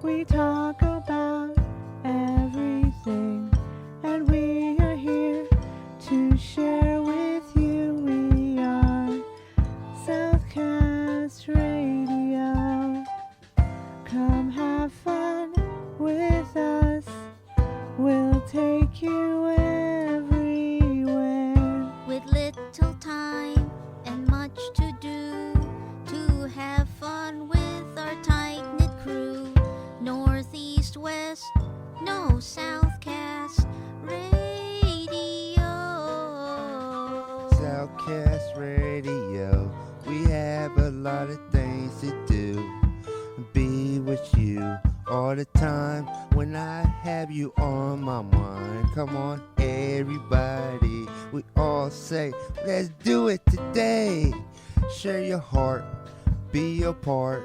We talk about everything, and we are here to share with you. We are Southcast Radio. Come have fun with us. We'll take you everywhere. With little time and much to do, to have fun with our tight-knit crew. Northeast, west, no Southcast Radio. Southcast Radio, we have a lot of things to do. Be with you all the time when I have you on my mind. Come on, everybody, we all say, let's do it today. Share your heart, be your part.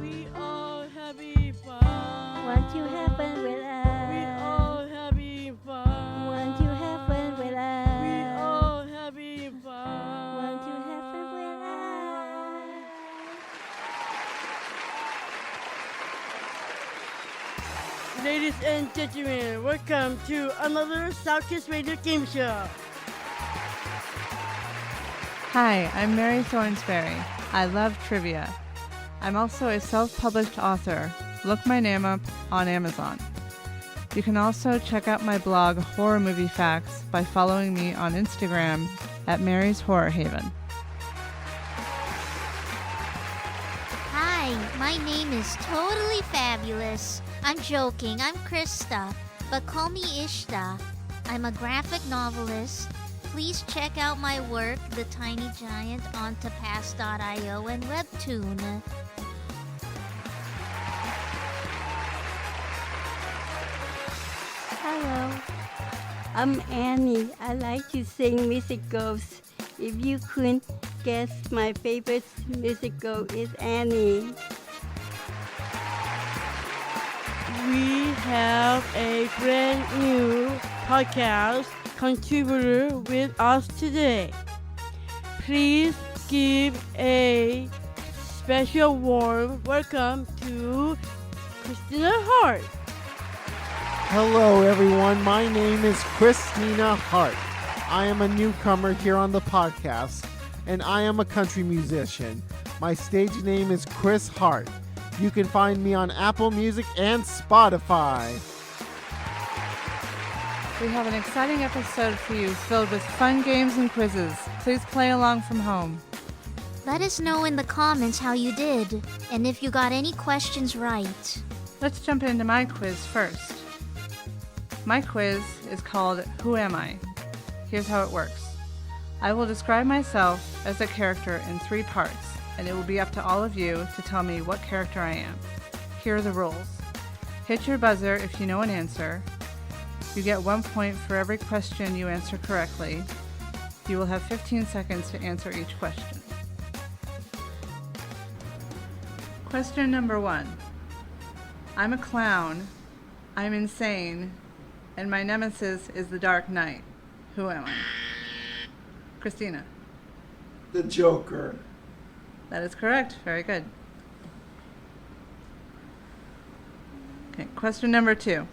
We all having fun. Want to have fun with us? We all having fun. Want to have fun with us? We all having fun. Want to have fun with us? Ladies and gentlemen, welcome to another Southcast Radio game show. Hi, I'm Mary Thornsberry. I love trivia. I'm also a self-published author. Look my name up on Amazon. You can also check out my blog, Horror Movie Facts, by following me on Instagram at Mary's Horror Haven. Hi, my name is Totally Fabulous. I'm joking, I'm Krista, but call me Ishta. I'm a graphic novelist. Please check out my work, The Tiny Giant, on tapas.io and Webtoon. Hello, I'm Annie. I like to sing musicals. If you couldn't guess, my favorite musical is Annie. We have a brand new podcast contributor with us today. Please give a special warm welcome to Christina Hart. Hello, everyone. My name is Christina Hart. I am a newcomer here on the podcast, and I am a country musician. My stage name is Chris Hart. You can find me on Apple Music and Spotify. We have an exciting episode for you filled with fun games and quizzes. Please play along from home. Let us know in the comments how you did, and if you got any questions right. Let's jump into my quiz first. My quiz is called Who Am I? Here's how it works. I will describe myself as a character in 3 parts, and it will be up to all of you to tell me what character I am. Here are the rules. Hit your buzzer if you know an answer. You get 1 point for every question you answer correctly. You will have 15 seconds to answer each question. Question number 1. I'm a clown, I'm insane, and my nemesis is the Dark Knight. Who am I? Christina. The Joker. That is correct. Very good. Okay, question number 2.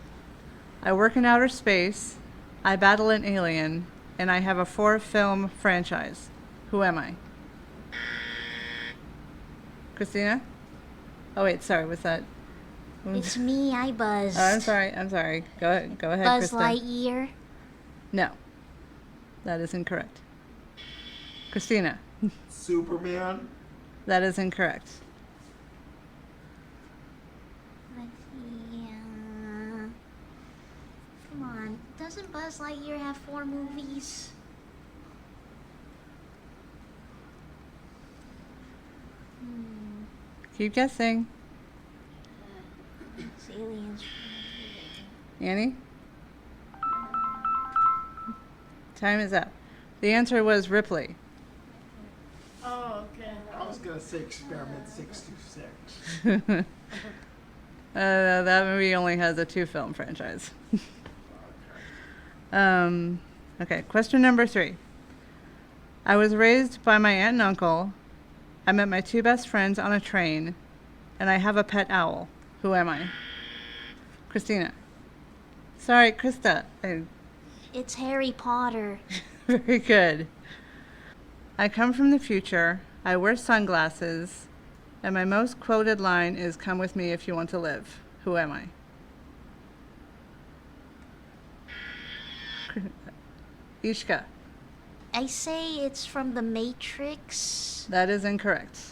I work in outer space, I battle an alien, and I have a 4-film franchise. Who am I? Christina? Oh wait, sorry, what's that? It's me, I buzzed. Oh, I'm sorry. Go ahead, Buzz Krista. Lightyear. No. That is incorrect. Christina? Superman. That is incorrect. Let's see. Come on. Doesn't Buzz Lightyear have 4 movies? Keep guessing. It's aliens. Annie? Time is up. The answer was Ripley. Oh, okay. I was going to say Experiment 626. That movie only has a 2-film franchise. Okay, question number 3. I was raised by my aunt and uncle. I met my 2 best friends on a train, and I have a pet owl. Who am I? Christina. Sorry, Krista. It's Harry Potter. Very good. I come from the future. I wear sunglasses. And my most quoted line is, "Come with me if you want to live." Who am I? Ishka. I say it's from The Matrix. That is incorrect.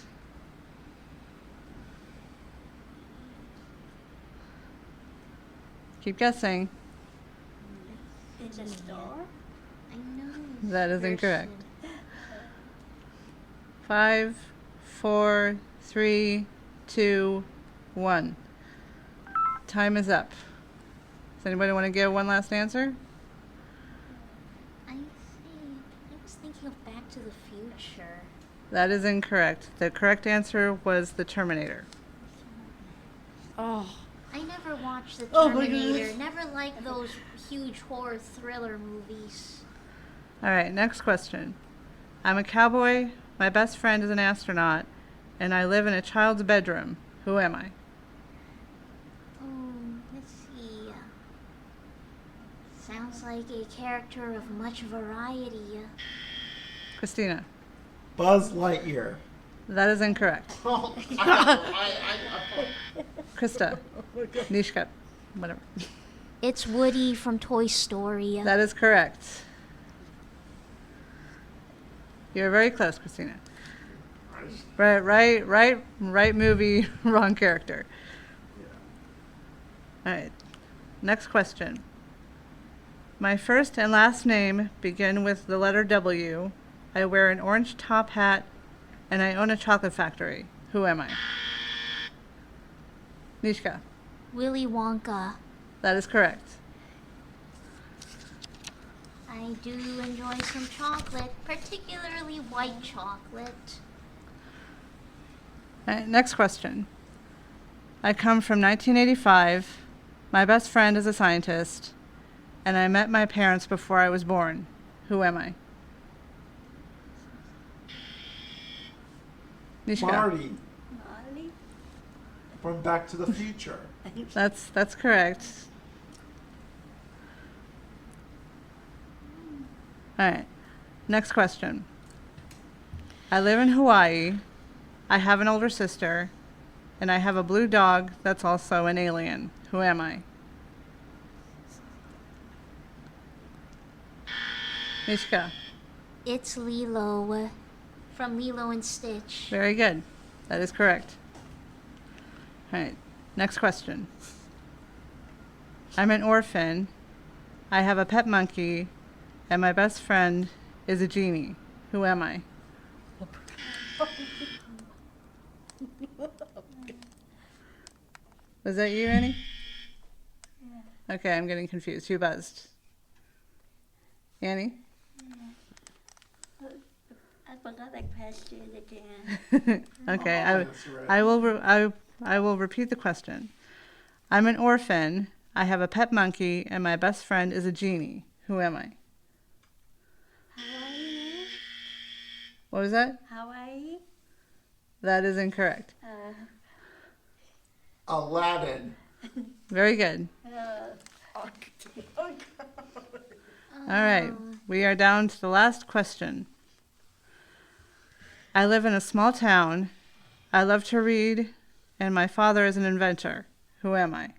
Keep guessing. It's a star? I know. That is incorrect. 5, 4, 3, 2, 1. Time is up. Does anybody want to give one last answer? I was thinking of Back to the Future. That is incorrect. The correct answer was The Terminator. Oh. I never watched The Oh my Terminator. Never liked those huge horror thriller movies. All right, next question. I'm a cowboy, my best friend is an astronaut, and I live in a child's bedroom. Who am I? Oh, let's see. Sounds like a character of much variety. Christina. Buzz Lightyear. That is incorrect. Krista. Nishka. Whatever. It's Woody from Toy Story. That is correct. You're very close, Christina. Right movie, wrong character. All right. Next question. My first and last name begin with the letter W. I wear an orange top hat, and I own a chocolate factory. Who am I? Nishka. Willy Wonka. That is correct. I do enjoy some chocolate, particularly white chocolate. All right, next question. I come from 1985. My best friend is a scientist, and I met my parents before I was born. Who am I? Nishka. Marty Marley? from Back to the Future. That's correct. All right. Next question. I live in Hawaii. I have an older sister, and I have a blue dog that's also an alien. Who am I? Nishka. It's Lilo from Lilo and Stitch. Very good. That is correct. All right. Next question. I'm an orphan. I have a pet monkey, and my best friend is a genie. Who am I? Was that you, Annie? Okay, I'm getting confused. Who buzzed? Annie? I forgot the question again. Okay, I will repeat the question. I'm an orphan. I have a pet monkey, and my best friend is a genie. Who am I? Hawaii? What was that? Hawaii? That is incorrect. Aladdin. Very good. All right, we are down to the last question. I live in a small town. I love to read, and my father is an inventor. Who am I?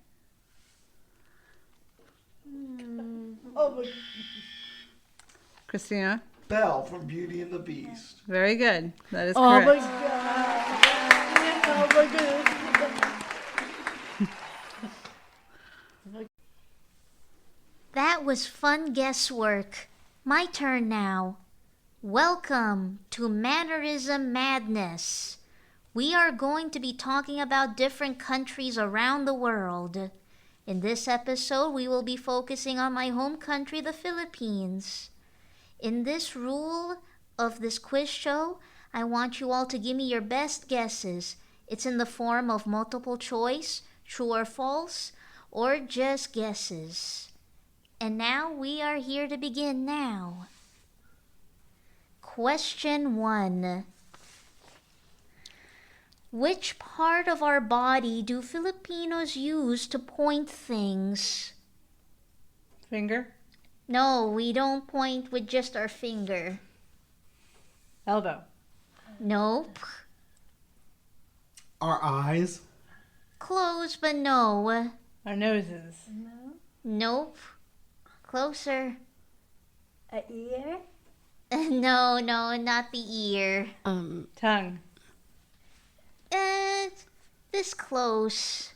Christina? Belle from Beauty and the Beast. Very good. That is Oh correct. my god. Oh my goodness. That was fun guesswork. My turn now. Welcome to Mannerism Madness. We are going to be talking about different countries around the world. In this episode, we will be focusing on my home country, the Philippines. In this rule of this quiz show, I want you all to give me your best guesses. It's in the form of multiple choice, true or false, or just guesses. And now we are here to begin now. Question 1. Which part of our body do Filipinos use to point things? Finger. No, we don't point with just our finger. Elbow. Nope. Our eyes. Close, but no. Our noses. Nope. Closer. A ear? No, not the ear. Tongue. This close.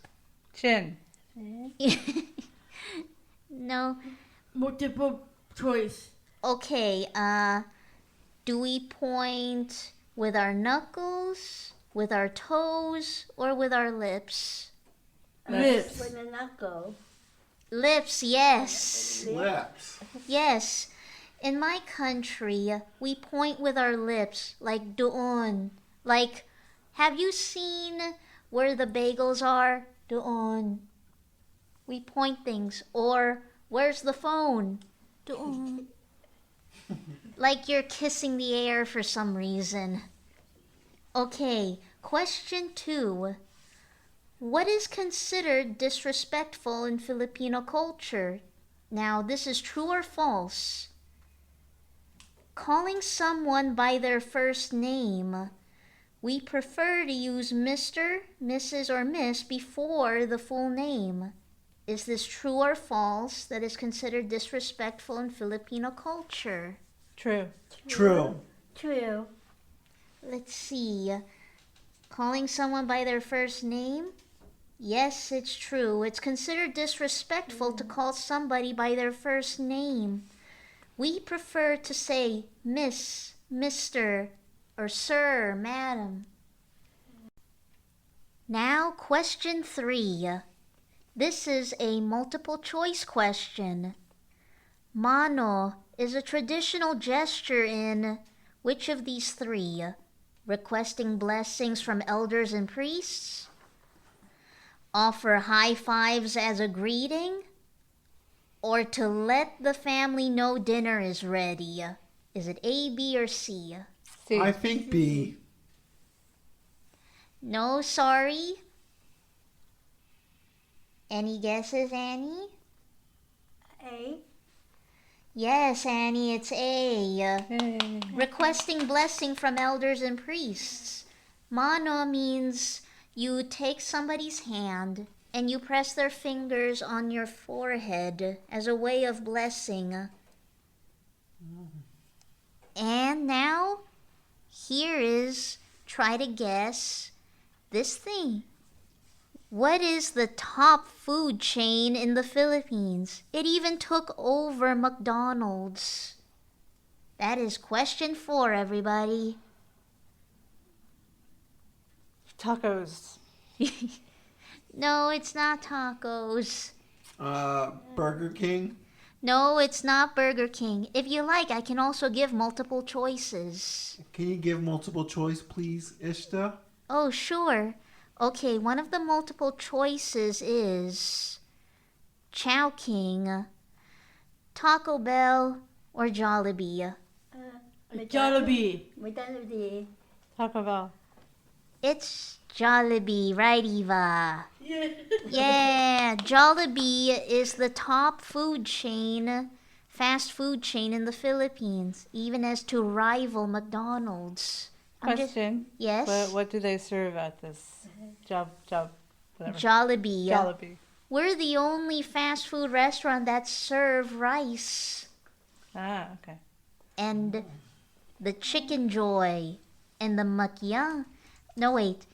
Chin. No. Multiple choice. Okay, do we point with our knuckles, with our toes, or with our lips? Lips. With a knuckle. Lips, yes. Lips. Yes. In my country, we point with our lips, like doon. Like, have you seen where the bagels are? Doon. We point things. Or, where's the phone? Doon. Like you're kissing the air for some reason. Okay, question 2. What is considered disrespectful in Filipino culture? Now, this is true or false? Calling someone by their first name. We prefer to use Mr., Mrs., or Miss before the full name. Is this true or false that is considered disrespectful in Filipino culture? True. True. True. Let's see. Calling someone by their first name? Yes, it's true. It's considered disrespectful to call somebody by their first name. We prefer to say Miss, Mr., or Sir, Madam. Now, question 3. This is a multiple choice question. Mano is a traditional gesture in which of these 3? Requesting blessings from elders and priests? Offer high fives as a greeting? Or to let the family know dinner is ready? Is it A, B, or C? C. I think B. No, sorry. Any guesses, Annie? A. Yes, Annie, it's A. Yay. Requesting blessing from elders and priests. Mano means you take somebody's hand and you press their fingers on your forehead as a way of blessing. And now, here is, try to guess this thing. What is the top food chain in the Philippines? It even took over McDonald's. That is question 4, everybody. Tacos. No, it's not tacos. Burger King. No, it's not Burger King. If you like, I can also give multiple choices. Can you give multiple choice, please, Ishta? Oh, sure. Okay, one of the multiple choices is Chow King, Taco Bell, or Jollibee. Jollibee. Jollibee. Taco Bell. It's Jollibee, right, Eva? Yeah. Yeah, Jollibee is the top food chain, fast food chain in the Philippines, even as to rival McDonald's. Question. Yes? What do they serve at this job, whatever? Jollibee. Jollibee. We're the only fast food restaurant that serve rice Ah, okay. and the Chicken Joy and the Makyang. No, wait.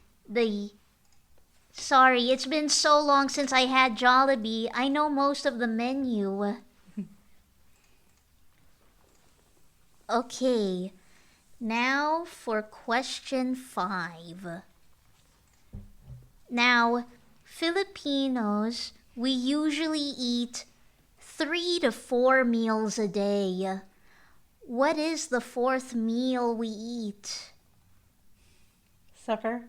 Sorry, it's been so long since I had Jollibee. I know most of the menu. Okay. Now for question 5. Now, Filipinos, we usually eat 3 to 4 meals a day. What is the 4th meal we eat? Supper.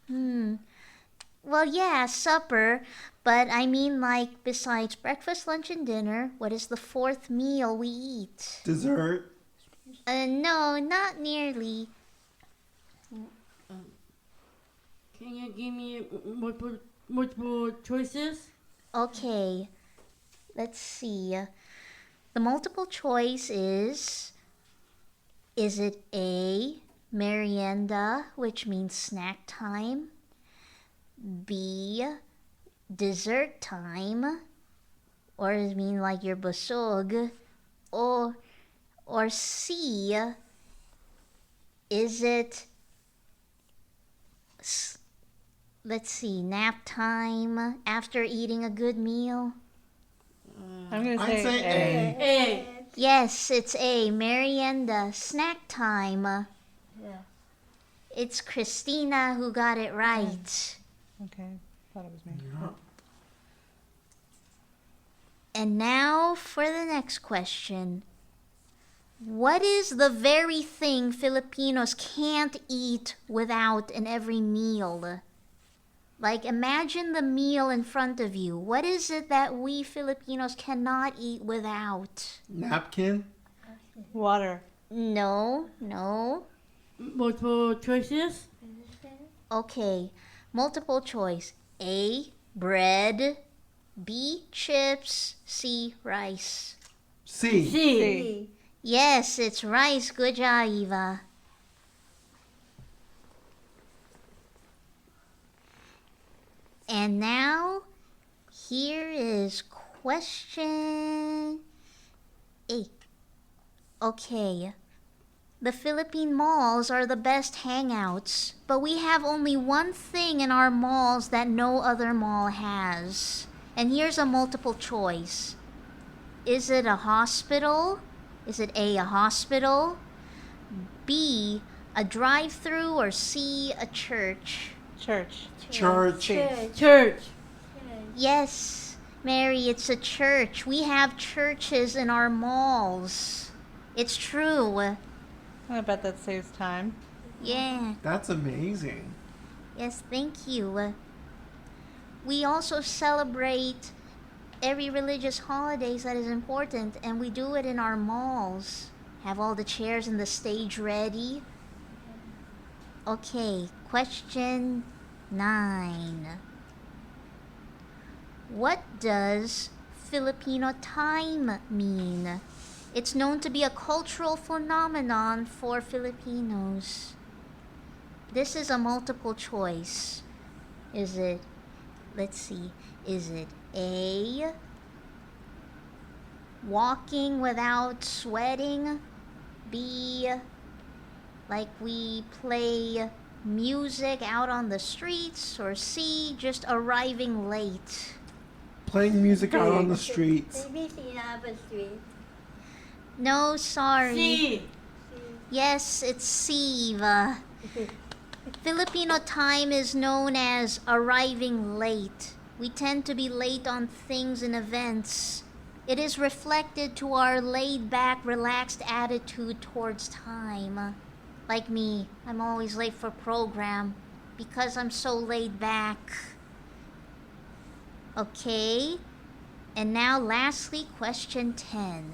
Well, yeah, supper, but I mean like besides breakfast, lunch, and dinner, what is the 4th meal we eat? Dessert. No, not nearly. Can you give me multiple choices? Okay, let's see. The multiple choice is it A, merienda, which means snack time, B, dessert time, or it mean like your busog, or C, is it, let's see, nap time after eating a good meal? I'm going to I'd say A. A. Yes, it's A, merienda, snack time. Yeah. It's Christina who got it right. Okay, thought it was me. And now for the next question. What is the very thing Filipinos can't eat without in every meal? Like, imagine the meal in front of you. What is it that we Filipinos cannot eat without? Napkin? Water. No. Multiple choices? Okay, multiple choice. A, bread. B, chips. C, rice. C. C. Yes, it's rice. Good job, Eva. And now, here is question 8. Okay. The Philippine malls are the best hangouts, but we have only one thing in our malls that no other mall has. And here's a multiple choice. Is it a hospital? Is it A, a hospital? B, a drive-through, or C, a church? Church. Church. Church. Yes, Mary, it's a church. We have churches in our malls. It's true. I bet that saves time. Yeah. That's amazing. Yes, thank you. We also celebrate every religious holidays that is important, and we do it in our malls. Have all the chairs and the stage ready. Okay, question 9. What does Filipino time mean? It's known to be a cultural phenomenon for Filipinos. This is a multiple choice. Is it, let's see, is it A, walking without sweating? B, like we play music out on the streets? Or C, just arriving late? Playing music out on the streets. Maybe Sinapa Street. No, sorry. C. Yes, it's C, Eva. Filipino time is known as arriving late. We tend to be late on things and events. It is reflected to our laid-back, relaxed attitude towards time. Like me, I'm always late for program because I'm so laid back. Okay, and now lastly, question 10.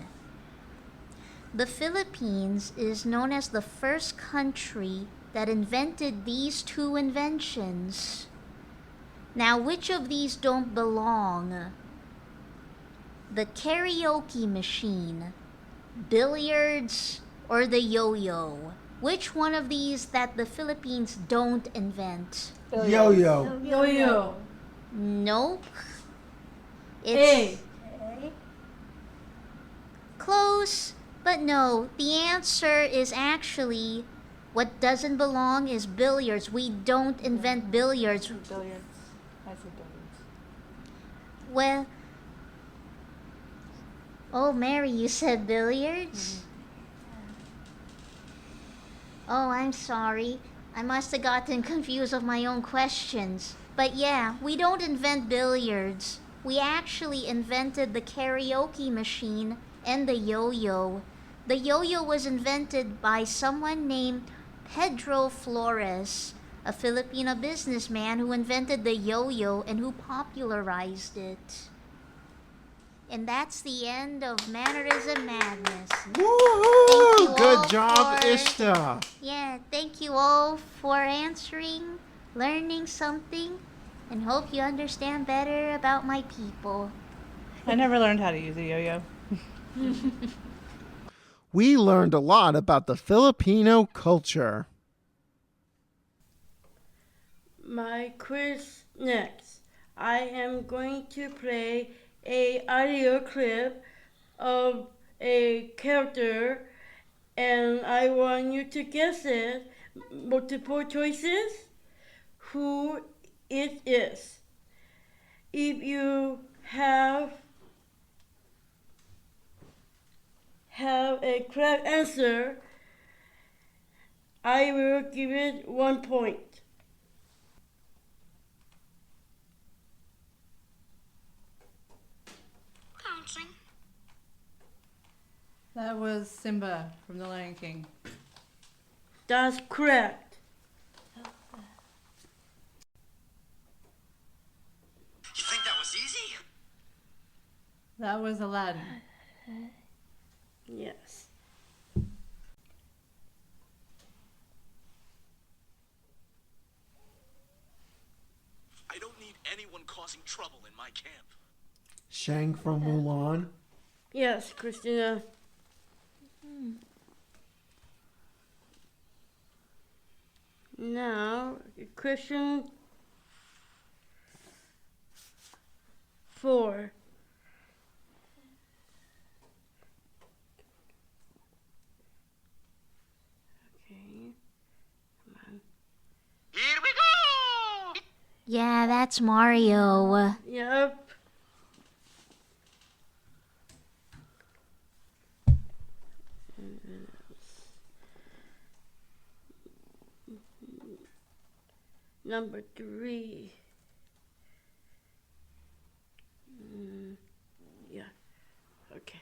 The Philippines is known as the first country that invented these two inventions. Now, which of these don't belong? The karaoke machine, billiards, or the yo-yo? Which one of these that the Philippines don't invent? Yo-yo. Yo-yo. Nope. A. Close, but no. The answer is actually what doesn't belong is billiards. We don't invent billiards. Billiards. I said billiards. Well, oh, Mary, you said billiards? Oh, I'm sorry. I must have gotten confused of my own questions. But yeah, we don't invent billiards. We actually invented the karaoke machine and the yo-yo. The yo-yo was invented by someone named Pedro Flores, a Filipino businessman who invented the yo-yo and who popularized it. And that's the end of Mannerism Madness. Woohoo! you all Good job, for- Ishta. Yeah, thank you all for answering learning something, and hope you understand better about my people. I never learned how to use a yo-yo. We learned a lot about the Filipino culture. My quiz next. I am going to play a audio clip of a character and I want you to guess it. Multiple choices. Who it is. If you have a correct answer, I will give it 1 point. That was Simba from The Lion King. That's correct. You think that was easy? That was Aladdin. Yes. I don't need anyone causing trouble in my camp. Shang from Mulan. Yes, Christina. Now, question 4. Okay. Come on. Here we go! Yeah, that's Mario. Yep. Number 3. Yeah. Okay.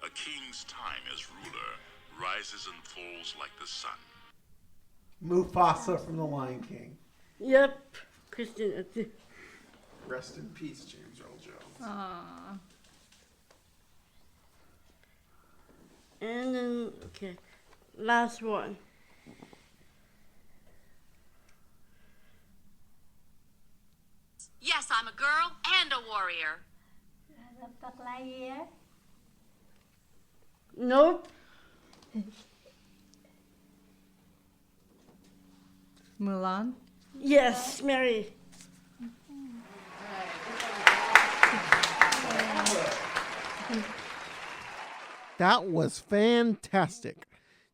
A king's time as ruler rises and falls like the sun. Mufasa from The Lion King. Yep. Christina. Rest in peace, James Earl Jones. Aww. And then, okay. Last one. Yes, I'm a girl and a warrior. Nope. Mulan. Yes, Mary. That was fantastic.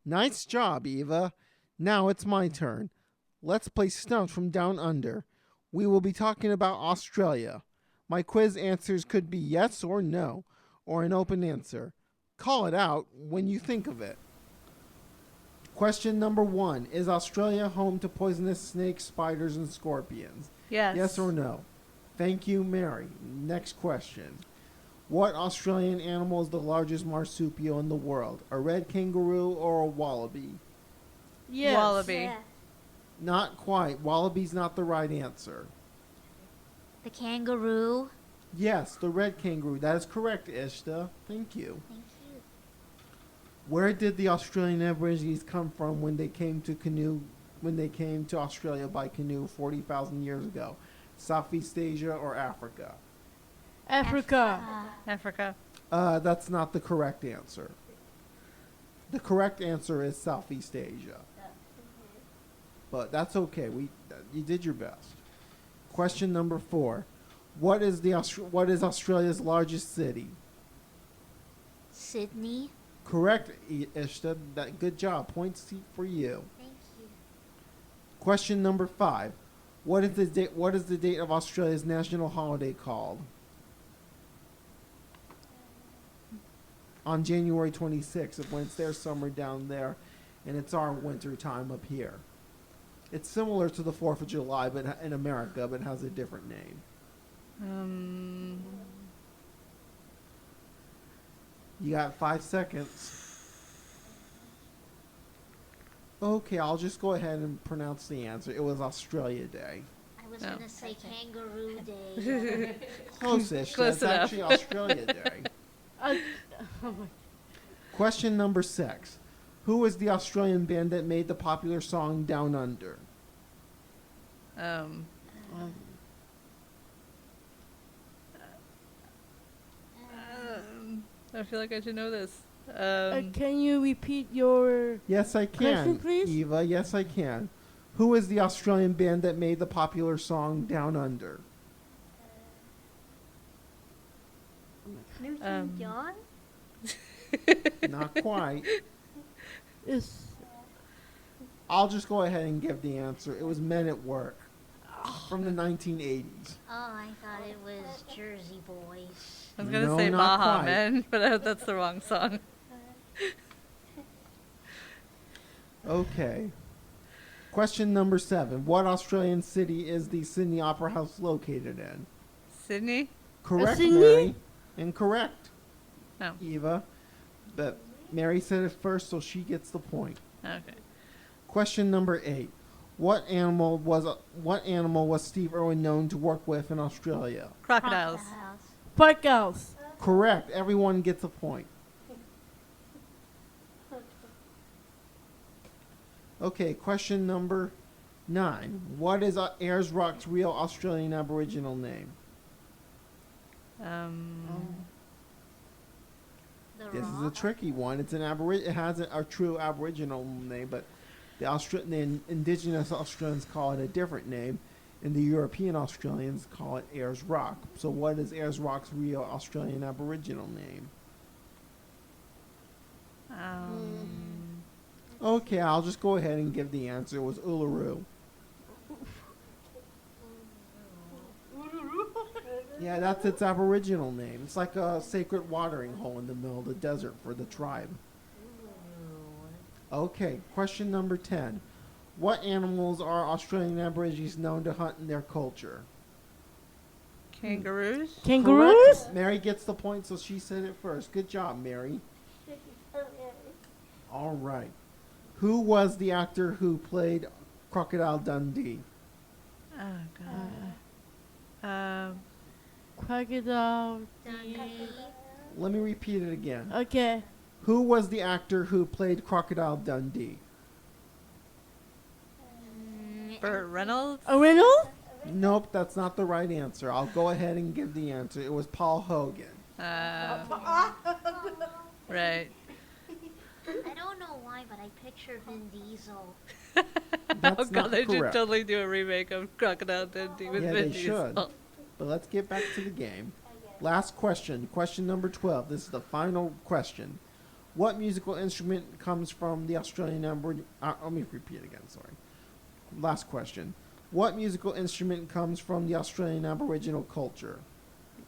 Nice job, Eva. Now it's my turn. Let's play Stumps from Down Under. We will be talking about Australia. My quiz answers could be yes or no, or an open answer. Call it out when you think of it. Question number 1. Is Australia home to poisonous snakes, spiders, and scorpions? Yes. Yes or no? Thank you, Mary. Next question. What Australian animal is the largest marsupial in the world? A red kangaroo or a wallaby? Yes. Wallaby. Not quite. Wallaby's not the right answer. The kangaroo. Yes, the red kangaroo. That is correct, Ishta. Thank you. Thank you. Where did the Australian Aborigines come from when they came to Australia by canoe 40,000 years ago? Southeast Asia or Africa? Africa. Africa. That's not the correct answer. The correct answer is Southeast Asia. But that's okay. You did your best. Question number 4. What is Australia's largest city? Sydney. Correct, Ishta. Good job. Points for you. Thank you. Question number 5. What is the date of Australia's national holiday called? On January 26th, when it's their summer down there, and it's our winter time up here. It's similar to the 4th of July, but in America, but has a different name. You got 5 seconds. Okay, I'll just go ahead and pronounce the answer. It was Australia Day. I was gonna say kangaroo day. Close-ish. Close That's enough. actually Australia Day. Question number 6. Who was the Australian band that made the popular song Down Under? I feel like I should know this. Can you repeat your Yes, I question, can, please? Eva. Yes, I can. Who is the Australian band that made the popular song Down Under? Newton John? Not quite. Is I'll just go ahead and give the answer. It was Men at Work from the 1980s. Oh, I thought it was Jersey Boys. I was going to No, say not Baha quite. Men, but that's the wrong song. Okay. Question number 7. What Australian city is the Sydney Opera House located in? Sydney? Correct, Sydney? Mary. Incorrect, No. Eva. But Mary said it first, so she gets the point. Okay. Question number 8. What animal was Steve Irwin known to work with in Australia? Crocodiles. Park House. Correct. Everyone gets a point. Okay, question number 9. What is Ayers Rock's real Australian Aboriginal name? This is a tricky one. It's an it has a true Aboriginal name, but the indigenous Australians call it a different name, and the European Australians call it Ayers Rock. So what is Ayers Rock's real Australian Aboriginal name? Okay, I'll just go ahead and give the answer. It was Uluru. Yeah, that's its Aboriginal name. It's like a sacred watering hole in the middle of the desert for the tribe. Okay, question number 10. What animals are Australian Aborigines known to hunt in their culture? Kangaroos? Kangaroos? Correct. Mary gets the point, so she said it first. Good job, Mary. All right. Who was the actor who played Crocodile Dundee? Oh, God. Crocodile. Let me repeat it again. Okay. Who was the actor who played Crocodile Dundee? Burt Reynolds? A riddle? Nope, that's not the right answer. I'll go ahead and give the answer. It was Paul Hogan. Right. I don't know why, but I picture Vin Diesel. That's Oh, God, not they should correct. totally do a remake of Crocodile Dundee with Yeah, Vin they Diesel. should. But let's get back to the game. Last question. Question number 12. This is the final question. What musical instrument comes from the Australian Aboriginal... let me repeat it again, sorry. Last question. What musical instrument comes from the Australian Aboriginal culture?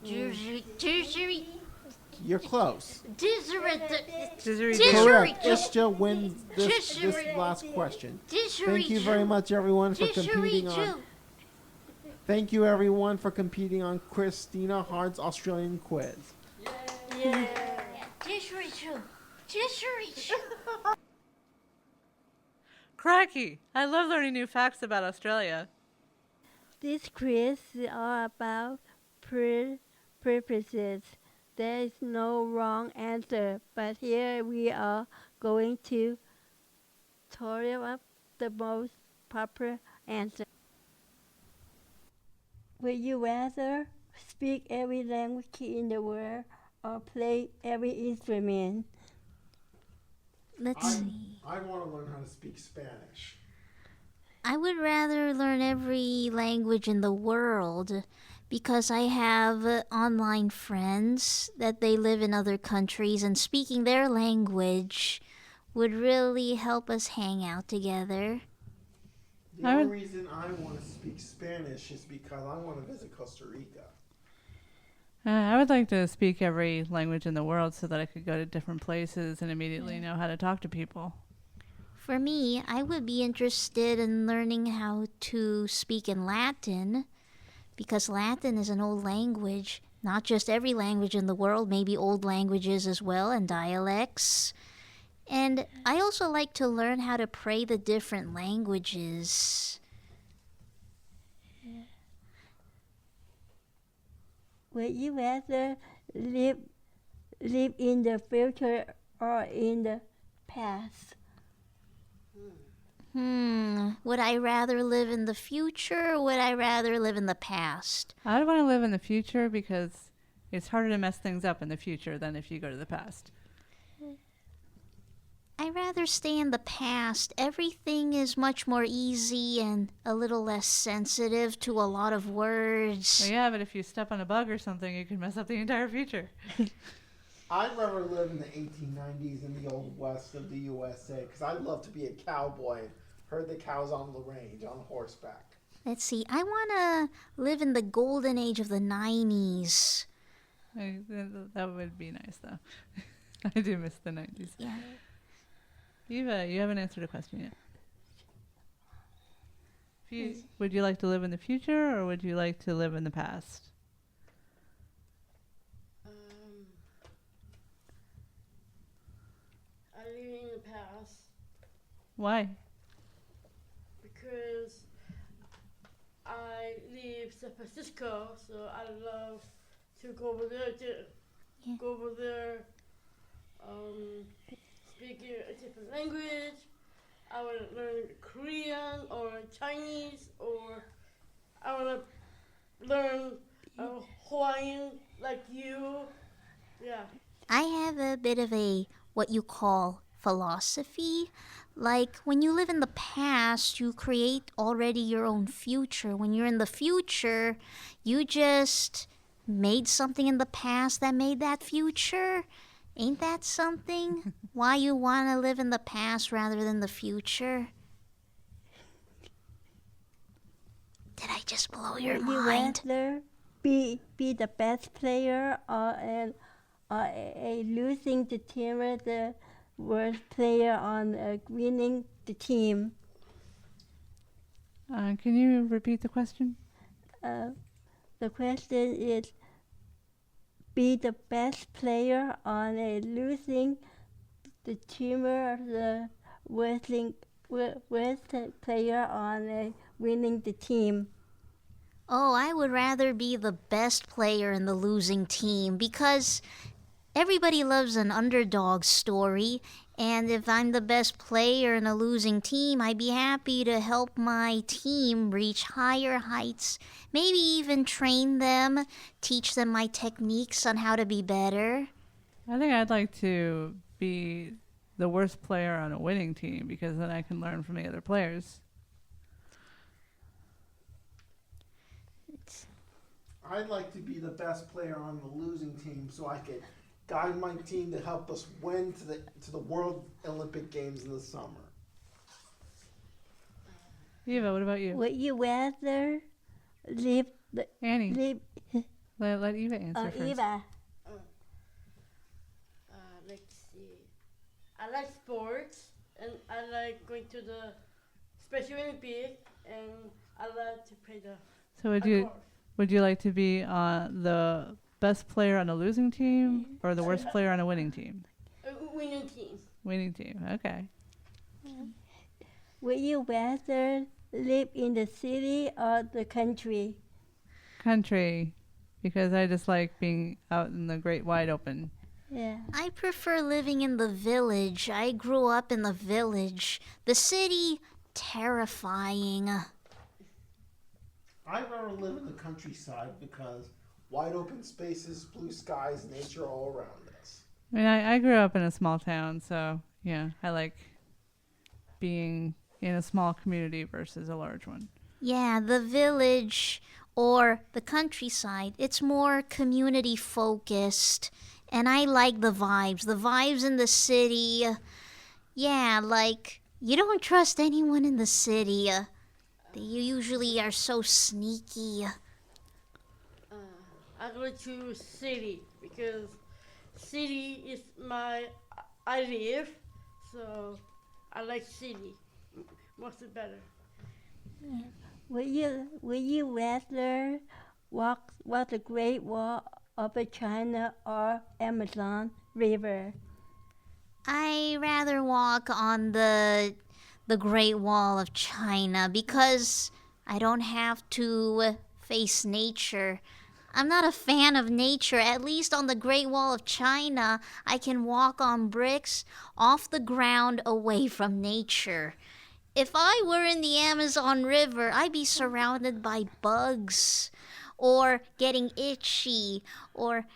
Didgeridoo. You're close. Correct. Ishta wins this last question. Thank you very much, everyone, for competing on... Thank you, everyone, for competing on Christina Hart's Australian quiz. Cracky! I love learning new facts about Australia. This quiz is all about purposes. There is no wrong answer, but here we are going to total up the most proper answer. Would you rather speak every language in the world or play every instrument? Let's see. I want to learn how to speak Spanish. I would rather learn every language in the world because I have online friends that they live in other countries, and speaking their language would really help us hang out together. The only reason I want to speak Spanish is because I want to visit Costa Rica. I would like to speak every language in the world so that I could go to different places and immediately know how to talk to people. For me, I would be interested in learning how to speak in Latin, because Latin is an old language, not just every language in the world, maybe old languages as well, and dialects. And I also like to learn how to pray the different languages. Would you rather live in the future or in the past? Would I rather live in the future or would I rather live in the past? I want to live in the future because it's harder to mess things up in the future than if you go to the past. I'd rather stay in the past. Everything is much more easy and a little less sensitive to a lot of words. Well, yeah, but if you step on a bug or something, you can mess up the entire future. I'd rather live in the 1890s in the old west of the USA because I'd love to be a cowboy and herd the cows on the range on horseback. Let's see. I want to live in the golden age of the 90s. That would be nice, though. I do miss the 90s. Yeah. Eva, you haven't answered a question yet. Would you like to live in the future or would you like to live in the past? I live in the past Why? because I live San Francisco, so I love to go over there speaking a different language. I want to learn Korean or Chinese, or I want to learn Hawaiian like you. Yeah. I have a bit of a what you call philosophy. Like when you live in the past, you create already your own future. When you're in the future, you just made something in the past that made that future. Ain't that something? Why you want to live in the past rather than the future? Did I just blow your Would you mind? rather be the best player or a losing the team or the worst player on winning the team? Can you repeat the question? The question is, be the best player on a losing the team or the worst player on a winning the team. Oh, I would rather be the best player in the losing team because everybody loves an underdog story. And if I'm the best player in a losing team, I'd be happy to help my team reach higher heights. Maybe even train them, teach them my techniques on how to be better. I think I'd like to be the worst player on a winning team because then I can learn from the other players. I'd like to be the best player on the losing team so I could guide my team to help us win to the World Olympic Games in the summer. Eva, what about you? Would you rather live Annie. Let Eva answer first. Eva. Let's see. I like sports, and I like going to the Special Olympics, and I like to play the. So would you like to be the best player on a losing team or the worst player on a winning team? Winning team. Winning team. Okay. Would you rather live in the city or the country? Country, because I just like being out in the great wide open. Yeah. I prefer living in the village. I grew up in the village. The city, terrifying. I'd rather live in the countryside because wide open spaces, blue skies, nature all around us. I mean, I grew up in a small town, so yeah, I like being in a small community versus a large one. Yeah, the village or the countryside, it's more community focused. And I like the vibes. The vibes in the city, yeah, like you don't trust anyone in the city. They usually are so sneaky. I go to city because city is I live, so I like city. Most better. Would you rather walk the Great Wall of China or Amazon River? I rather walk on the Great Wall of China because I don't have to face nature. I'm not a fan of nature. At least on the Great Wall of China, I can walk on bricks off the ground away from nature. if I were in the Amazon River, I'd be surrounded by bugs or getting itchy or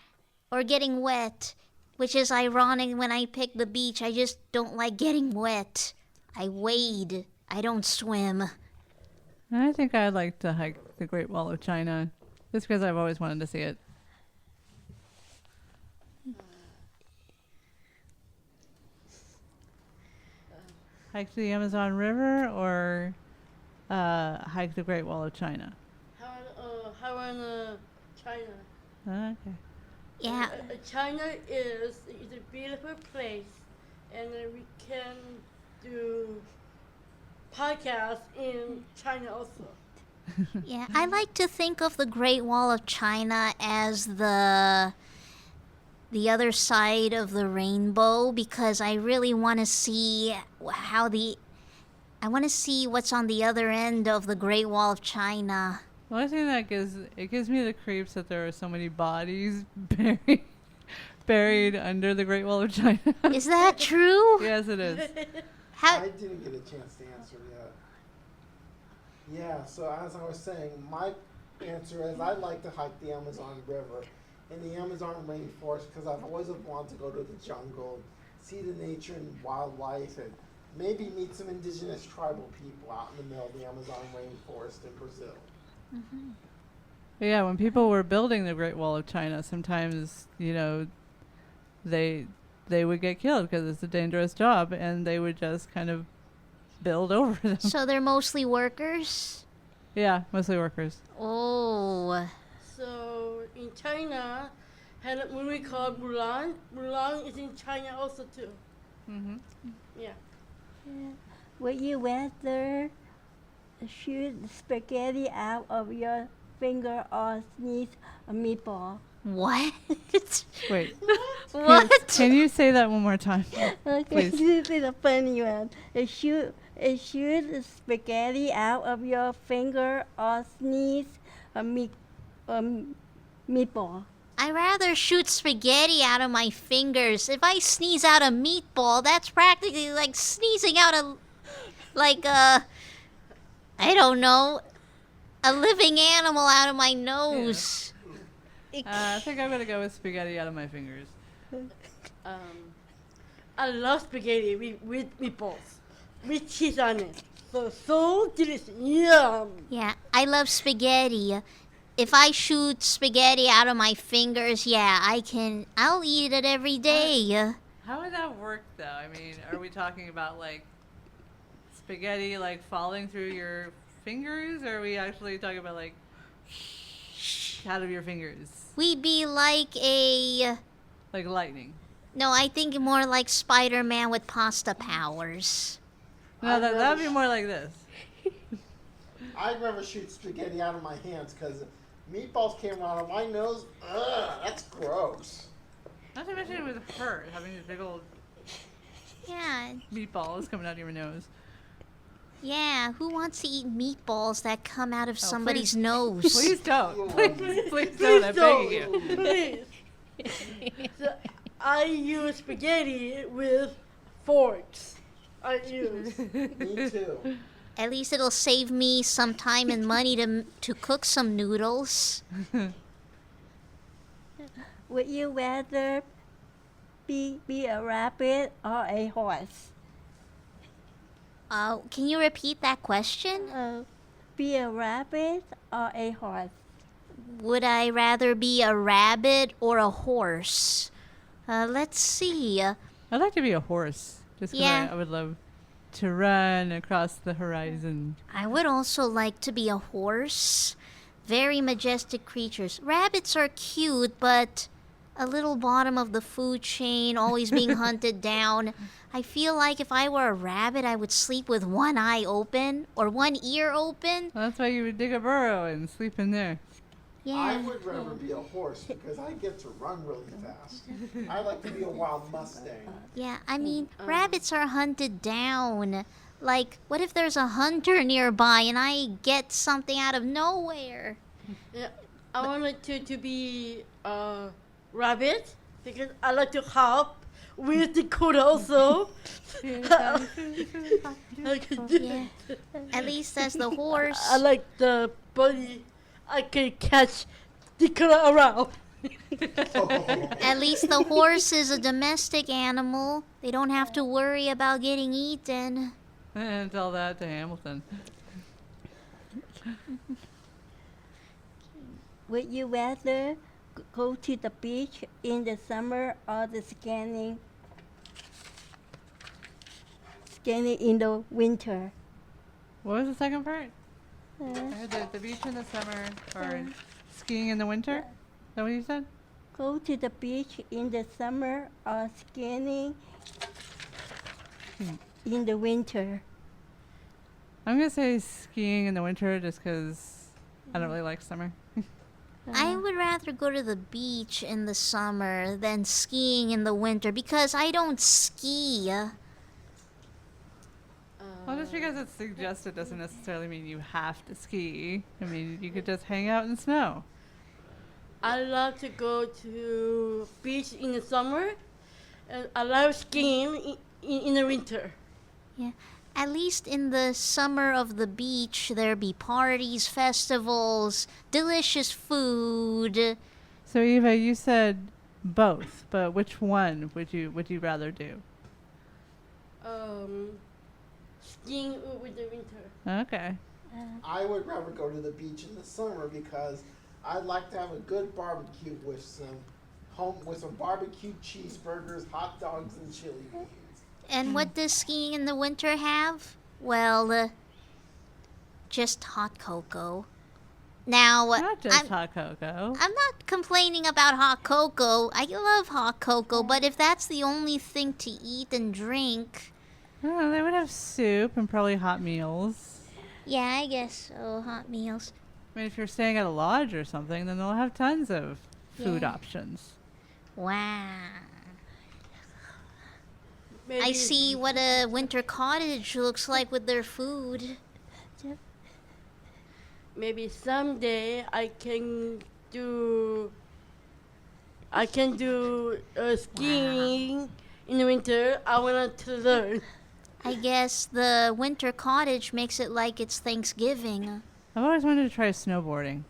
getting wet, which is ironic when I pick the beach. I just don't like getting wet. I wade. I don't swim. I think I'd like to hike the Great Wall of China, just because I've always wanted to see it. Hike to the Amazon River or hike the Great Wall of China? How in China? Okay. Yeah. China is a beautiful place, and we can do podcasts in China also. Yeah, I like to think of the Great Wall of China as the other side of the rainbow, because I really want to see I want to see what's on the other end of the Great Wall of China. The only thing that gives me the creeps that there are so many bodies buried under the Great Wall of China. Is that true? Yes, it is. I didn't get a chance to answer yet. Yeah, so as I was saying, my answer is I'd like to hike the Amazon River in the Amazon rainforest because I've always wanted to go to the jungle, see the nature and wildlife, and maybe meet some indigenous tribal people out in the middle of the Amazon rainforest in Brazil. Mm-hmm. Yeah, when people were building the Great Wall of China, sometimes, they would get killed because it's a dangerous job, and they would just kind of build over them. So they're mostly workers? Yeah, mostly workers. Oh. So in China, had a movie called Mulan. Mulan is in China also too. Mm-hmm. Yeah. Would you rather shoot spaghetti out of your finger or sneeze a meatball? What? Wait. What? Can you say that one more time? Okay, Please. this is a funny one. Shoot spaghetti out of your finger or sneeze a meatball. I rather shoot spaghetti out of my fingers. If I sneeze out a meatball, that's practically like sneezing out I don't know, a living animal out of my nose. I think I'm going to go with spaghetti out of my fingers. I love spaghetti with meatballs, with cheese on it. So delicious. Yum. Yeah, I love spaghetti. If I shoot spaghetti out of my fingers, I'll eat it every day. How would that work, though? I mean, are we talking about, like, spaghetti, like, falling through your fingers? Or are we actually talking about, like, out of your fingers? We'd be like like lightning. No, I think more like Spider-Man with pasta powers. No, that would be more like this. I'd rather shoot spaghetti out of my hands because meatballs came out of my nose. Ugh, that's gross. Not to mention it would hurt, having these big old meatballs coming out of your nose. Yeah, who wants to eat meatballs that come out of somebody's nose? Please don't. Please don't. I'm begging you. Please. So I use spaghetti with forks. I use. Me too. At least it'll save me some time and money to cook some noodles. Would you rather be a rabbit or a horse? Can you repeat that question? Be a rabbit or a horse? Would I rather be a rabbit or a horse? Let's see. I'd like to be a horse. Just because I would love to run across the horizon. I would also like to be a horse. Very majestic creatures. Rabbits are cute, but a little bottom of the food chain, always being hunted down. I feel like if I were a rabbit, I would sleep with one eye open or one ear open. Well, that's why you would dig a burrow and sleep in there. Yeah. I would rather be a horse because I get to run really fast. I like to be a wild Mustang. Yeah, I mean, rabbits are hunted down. Like, what if there's a hunter nearby and I get something out of nowhere? Yeah, I wanted to be a rabbit because I like to hop Winter cold also. Yeah. At least as the horse. I like the body. I can catch the color around. At least the horse is a domestic animal. They don't have to worry about getting eaten. And tell that to Hamilton. Would you rather go to the beach in the summer or the scanning in the winter? What was the second part? Uh, I heard the beach in the summer or skiing in the winter? Is that what you said? Go to the beach in the summer or scanning in the winter? I'm going to say skiing in the winter just because I don't really like summer. I would rather go to the beach in the summer than skiing in the winter because I don't ski. Well, just because it's suggested doesn't necessarily mean you have to ski. I mean, you could just hang out in snow. I love to go to beach in the summer, and I love skiing in the winter. Yeah. At least in the summer of the beach, there be parties, festivals, delicious food. So Eva, you said both, but which one would you rather do? Skiing with the winter. Okay. I would rather go to the beach in the summer because I'd like to have a good barbecue with some barbecued cheeseburgers, hot dogs, and chili beans. And what does skiing in the winter have? Well, just hot cocoa. Now, Not just hot cocoa. I'm not complaining about hot cocoa. I love hot cocoa, but if that's the only thing to eat and drink... Oh, they would have soup and probably hot meals. Yeah, I guess so. Hot meals. I mean, if you're staying at a lodge or something, then they'll have tons of food Yeah. options. Wow. Maybe I see what a winter cottage looks like with their food. Maybe someday I can do skiing in the winter. I want to learn. I guess the winter cottage makes it like it's Thanksgiving. I've always wanted to try snowboarding.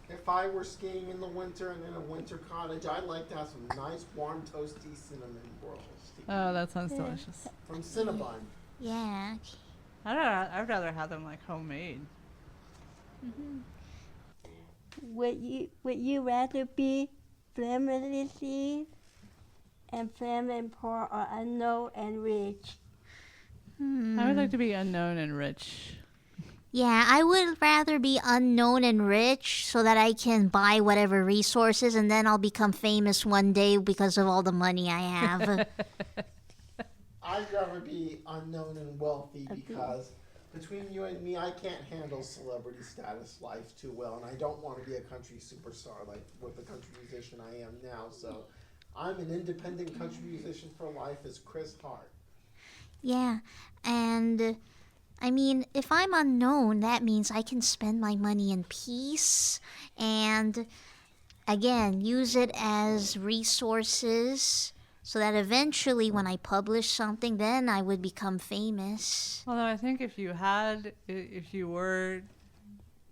If I were skiing in the winter and in a winter cottage, I'd like to have some nice, warm, toasty cinnamon rolls. Oh, that sounds delicious. From Cinnabon. Yeah. I'd rather have them like homemade. Would you rather be famously and fame and poor or unknown and rich? I would like to be unknown and rich. Yeah, I would rather be unknown and rich so that I can buy whatever resources and then I'll become famous one day because of all the money I have. I'd rather be unknown and wealthy because between you and me, I can't handle celebrity status life too well, and I don't want to be a country superstar like with the country musician I am now. So I'm an independent country musician for life as Chris Hart. Yeah, and I mean, if I'm unknown, that means I can spend my money in peace and, again, use it as resources so that eventually when I publish something, then I would become famous. Although I think if you were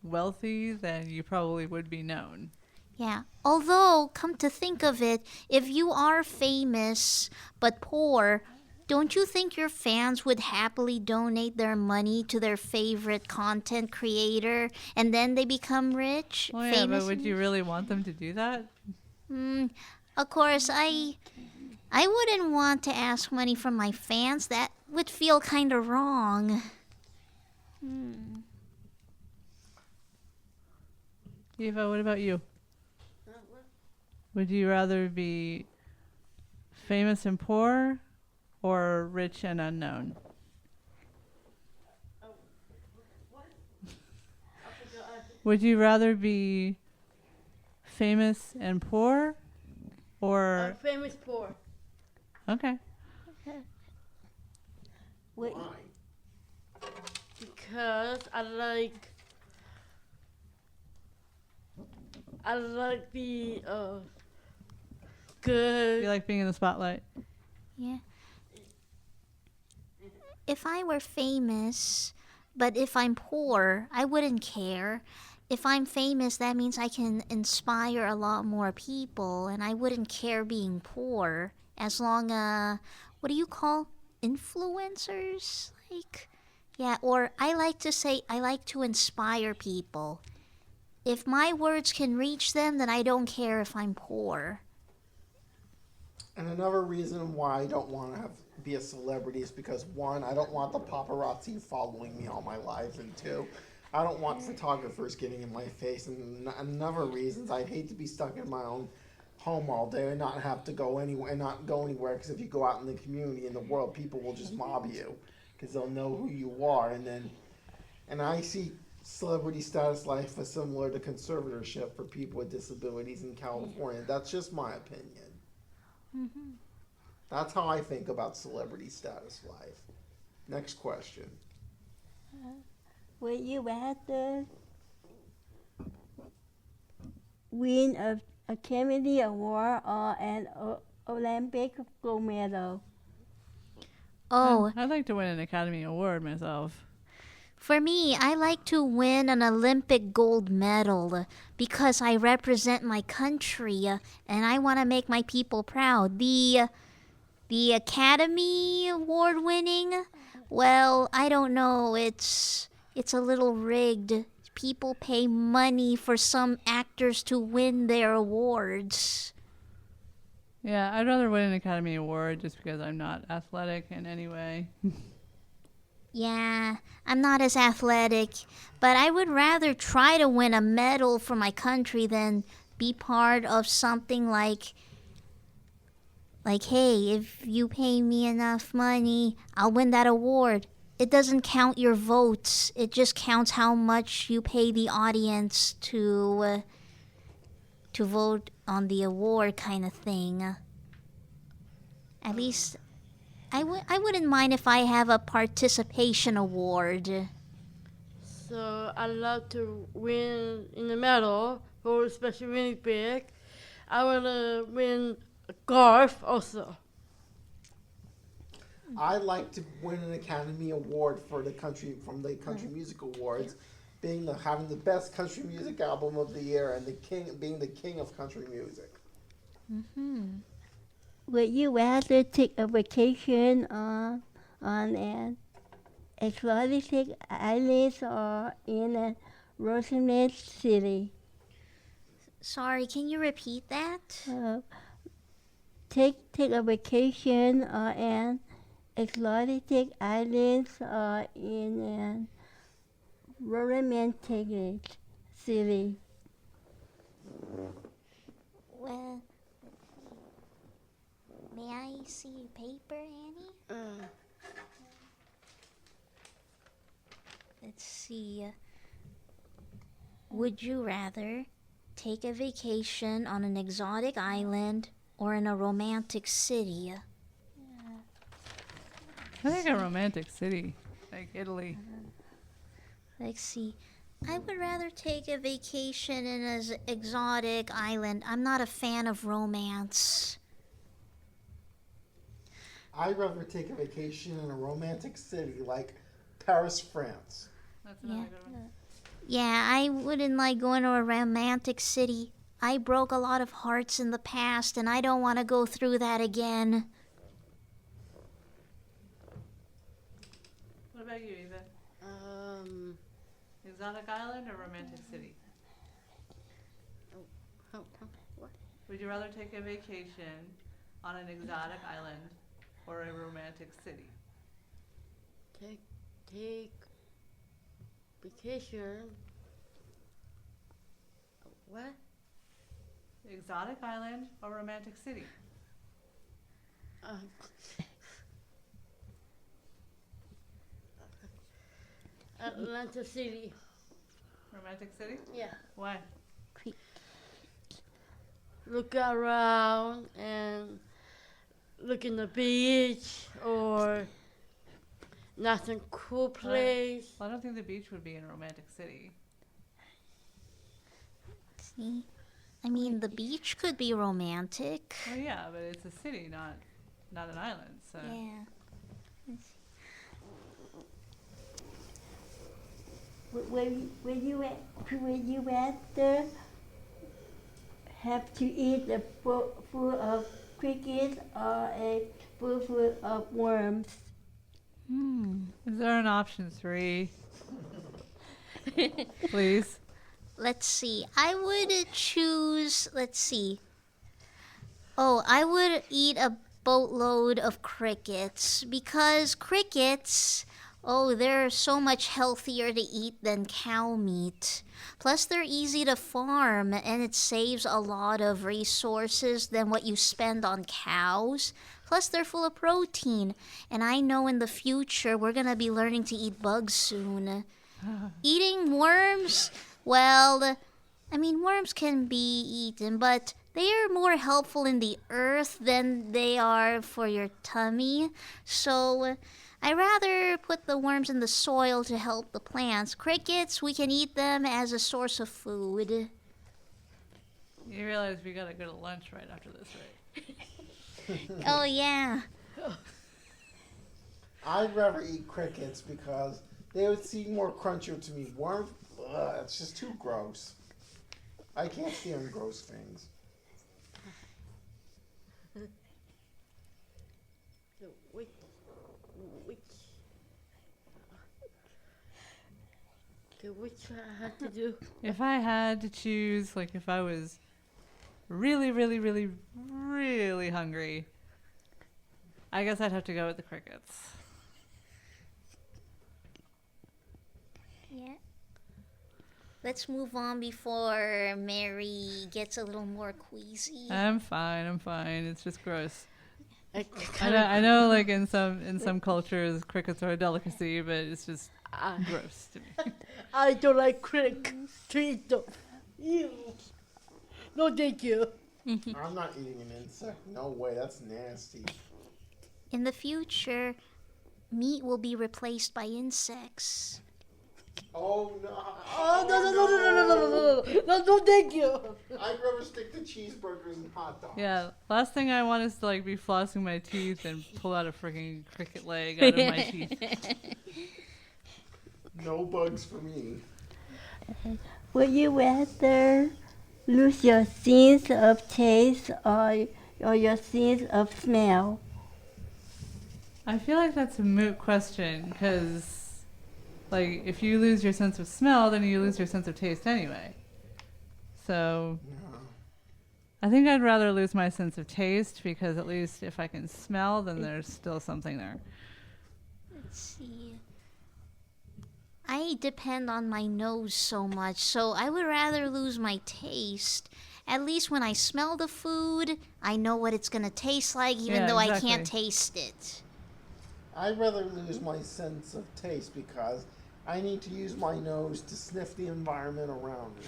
wealthy, then you probably would be known. Yeah, although, come to think of it, if you are famous but poor, don't you think your fans would happily donate their money to their favorite content creator and then they become rich? Well, yeah, famous but would you really want them to do that? Of course, I wouldn't want to ask money from my fans. That would feel kind of wrong. Eva, what about you? Would you rather be famous and poor or rich and unknown? Would you rather be famous and poor or... Famous poor. Okay. Would, Because I like the good. You like being in the spotlight? Yeah. If I were famous, but if I'm poor, I wouldn't care. If I'm famous, that means I can inspire a lot more people, and I wouldn't care being poor as long what do you call influencers? Like, yeah, or I like to say I like to inspire people. If my words can reach them, then I don't care if I'm poor. And another reason why I don't want to be a celebrity is because, one, I don't want the paparazzi following me all my life, and two, I don't want photographers getting in my face. And another reason is I'd hate to be stuck in my own home all day and not have to go anywhere, because if you go out in the community, in the world, people will just mob you because they'll know who you are. And I see celebrity status life as similar to conservatorship for people with disabilities in California. That's just my opinion. Mm-hmm. That's how I think about celebrity status life. Next question. Would you rather win a Academy Award or an Olympic gold medal? Oh, I'd like to win an Academy Award myself. for me, I like to win an Olympic gold medal because I represent my country and I want to make my people proud. The Academy Award winning, well, I don't know. It's a little rigged. People pay money for some actors to win their awards. Yeah, I'd rather win an Academy Award just because I'm not athletic in any way. Yeah, I'm not as athletic, but I would rather try to win a medal for my country than be part of something like, hey, if you pay me enough money, I'll win that award. It doesn't count your votes. It just counts how much you pay the audience to vote on the award kind of thing. At least I wouldn't mind if I have a participation award. So I love to win in the medal for Special Olympic. I want to win golf also. I'd like to win an Academy Award from the Country Music Awards, having the best country music album of the year and being the king of country music. Mm-hmm. Would you rather take a vacation on an exotic island or in a Rosemary City? Sorry, can you repeat that? Take a vacation on an exotic island or in a romantic city. Well, may I see paper, Annie? Let's see. Would you rather take a vacation on an exotic island or in a romantic city? I think a romantic city, like Italy. Let's see. I would rather take a vacation in an exotic island. I'm not a fan of romance. I'd rather take a vacation in a romantic city like Paris, France. That's another good one. Yeah, I wouldn't like going to a romantic city. I broke a lot of hearts in the past, and I don't want to go through that again. What about you, Eva? Exotic island or romantic city? What? Would you rather take a vacation on an exotic island or a romantic city? Take vacation. What? Exotic island or romantic city? Atlanta City. Romantic city? Yeah. Why? Look around and look in the beach or nice and cool place. Well, I don't think the beach would be in a romantic city. See, I mean, the beach could be romantic. Well, yeah, but it's a city, not an island. So Yeah. Will you rather have to eat a bowl full of crickets or a bowl full of worms? is there an option 3? Please. Let's see. I would choose, let's see. Oh, I would eat a boatload of crickets because crickets, oh, they're so much healthier to eat than cow meat. Plus, they're easy to farm and it saves a lot of resources than what you spend on cows. Plus, they're full of protein. And I know in the future we're going to be learning to eat bugs soon. Eating worms, well, I mean, worms can be eaten, but they are more helpful in the earth than they are for your tummy. So I rather put the worms in the soil to help the plants. Crickets, we can eat them as a source of food. You realize we gotta go to lunch right after this, right? Oh, yeah. I'd rather eat crickets because they would seem more crunchier to me. Worms, it's just too gross. I can't stand gross things. So which I have to do? If I had to choose, like if I was really, really, really, really hungry, I guess I'd have to go with the crickets. Yeah. Let's move on before Mary gets a little more queasy. I'm fine. It's just gross. I I know, like in some cultures, crickets are a delicacy, but it's just gross to me. I don't like crickets to eat them. Ew. No, thank you. I'm not eating an insect. No way, that's nasty. In the future, meat will be replaced by insects. Oh no! Oh, no, thank you. I'd rather stick to cheeseburgers and hot dogs. Yeah, last thing I want is to like be flossing my teeth and pull out a freaking cricket leg out of my teeth. No bugs for me. Would you rather lose your sense of taste or your sense of smell? I feel like that's a moot question because, like, if you lose your sense of smell, then you lose your sense of taste anyway. So, I think I'd rather lose my sense of taste because at least if I can smell, then there's still something there. Let's see. I depend on my nose so much, so I would rather lose my taste. At least when I smell the food, I know what it's going to taste like, even though exactly. I can't taste it. I'd rather lose my sense of taste because I need to use my nose to sniff the environment around me.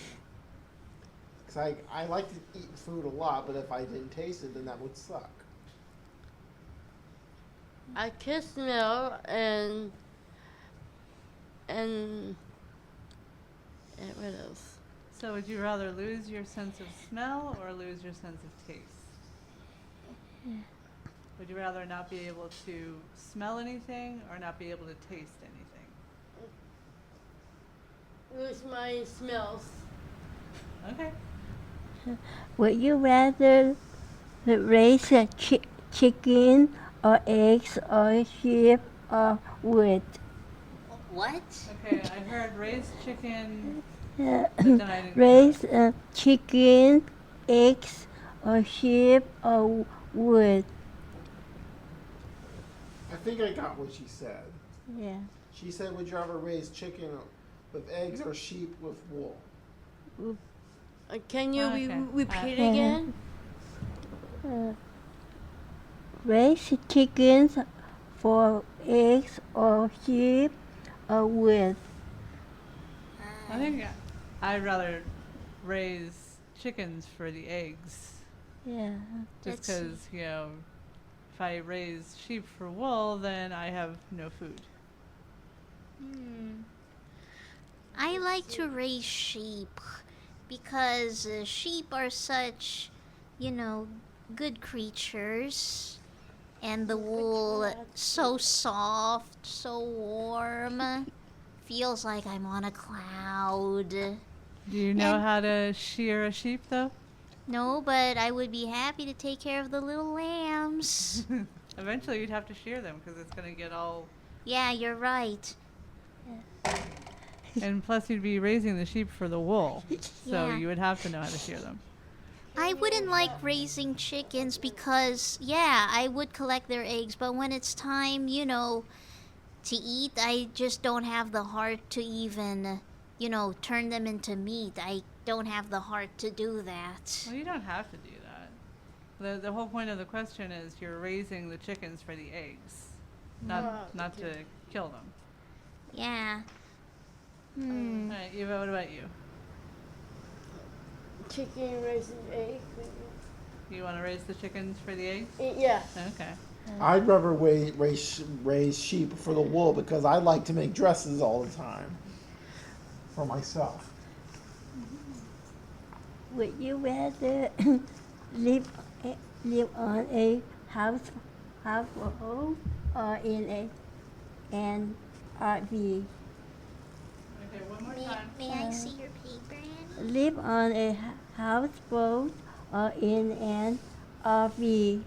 Because I like to eat food a lot, but if I didn't taste it, then that would suck. I can smell and what else? So would you rather lose your sense of smell or lose your sense of taste? Yeah. Would you rather not be able to smell anything or not be able to taste anything? Lose my smells. Okay. Would you rather raise a chicken or eggs or sheep or wood? What? Okay, I heard raised chicken, but then I didn't Raise a chicken, eggs or sheep or wood. I think I got what she said. Yeah. She said, would you rather raise chicken with eggs or sheep with wool? Can you Okay. repeat again? Raise chickens for eggs or sheep or wood. I think I'd rather raise chickens for the eggs. Yeah. Just because, you know, if I raise sheep for wool, then I have no food. I like to raise sheep because sheep are such, good creatures. And the wool so soft, so warm. Feels like I'm on a cloud. Do you know how to shear a sheep, though? No, but I would be happy to take care of the little lambs. Eventually, you'd have to shear them because it's going to get all... Yeah, you're right. And plus, you'd be raising the sheep for the wool. So Yeah. you would have to know how to shear them. I wouldn't like raising chickens because, I would collect their eggs, but when it's time, to eat, I just don't have the heart to even, turn them into meat. I don't have the heart to do that. Well, you don't have to do that. The whole point of the question is you're raising the chickens for the eggs, not to kill them. Yeah. All right, Eva, what about you? Chicken raising eggs. You want to raise the chickens for the eggs? Yeah. Okay. I'd rather raise sheep for the wool because I like to make dresses all the time for myself. Would you rather live on a household or in an RV? Okay, one more time. May I see your paper, Annie? Live on a houseboat or in an RV?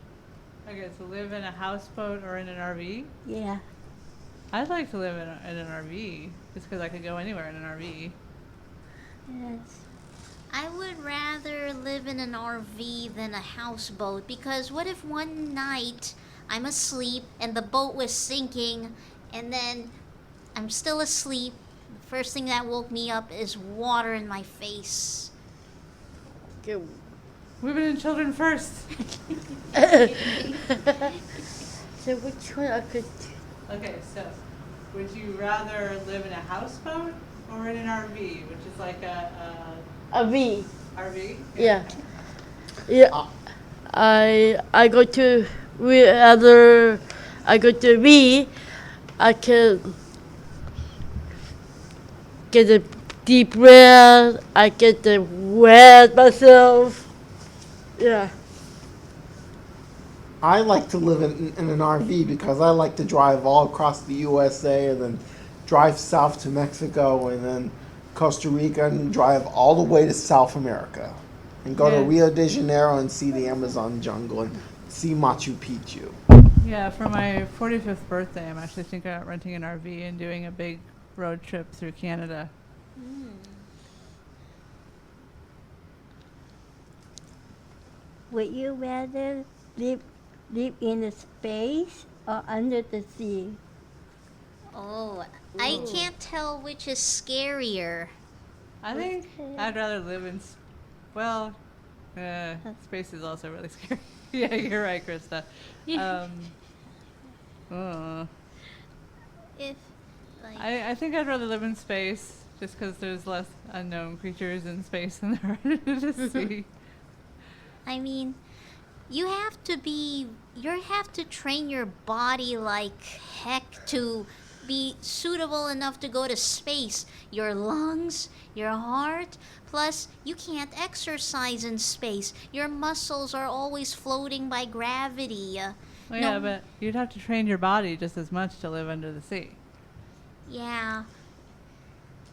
Okay, so live in a houseboat or in an RV? Yeah. I'd like to live in an RV, just because I could go anywhere in an RV. Yes. I would rather live in an RV than a houseboat because what if one night I'm asleep and the boat was sinking and then I'm still asleep. The first thing that woke me up is water in my face. Good. Women and children first. So which one I could? Okay, so would you rather live in a houseboat or in an RV, which is like A V. RV? Yeah. Yeah. I go to wherever I go to V. I can get a deep breath. I get to wet myself. Yeah. I like to live in an RV because I like to drive all across the USA and then drive south to Mexico and then Costa Rica and drive all the way to South America and go to Rio de Janeiro and see the Amazon jungle and see Machu Picchu. Yeah, for my 45th birthday, I'm actually thinking about renting an RV and doing a big road trip through Canada. Would you rather live in a space or under the sea? Oh, I can't tell which is scarier. I think I'd rather live in, space is also really scary. Yeah, you're right, Krista. If, like, I think I'd rather live in space just because there's less unknown creatures in space than there are in the sea. I mean, you have to train your body like heck to be suitable enough to go to space. Your lungs, your heart, plus you can't exercise in space. Your muscles are always floating by gravity. Well, yeah, but you'd have to train your body just as much to live under the sea. Yeah.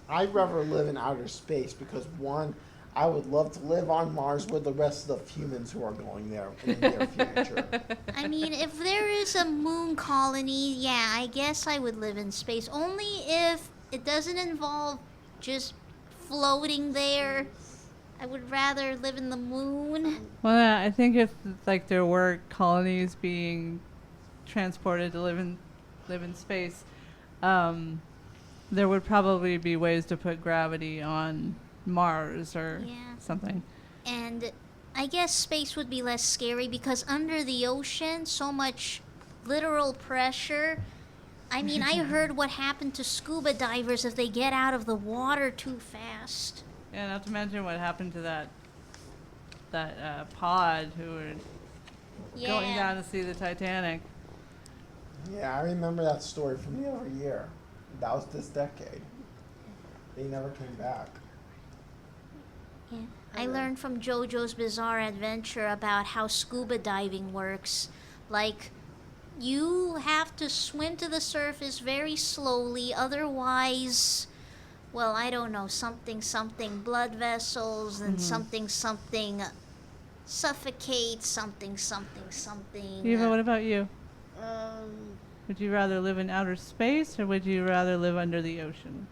I'd rather live in outer space because one, I would love to live on Mars with the rest of the humans who are going there in the near future. I mean, if there is a moon colony, yeah, I guess I would live in space. Only if it doesn't involve just floating there. I would rather live in the moon. Well, yeah, I think if like there were colonies being transported to live in space, there would probably be ways to put gravity on Mars or something. And I guess space would be less scary because under the ocean, so much literal pressure. I mean, I heard what happened to scuba divers if they get out of the water too fast. Yeah, not to mention what happened to that pod who were going down to see the Titanic. Yeah, I remember that story from the other year. That was this decade. They never came back. Yeah. I learned from JoJo's Bizarre Adventure about how scuba diving works. Like, you have to swim to the surface very slowly, otherwise, well, I don't know, something blood vessels and something suffocate something. Eva, what about you? Um, Would you rather live in outer space or would you rather live under the ocean?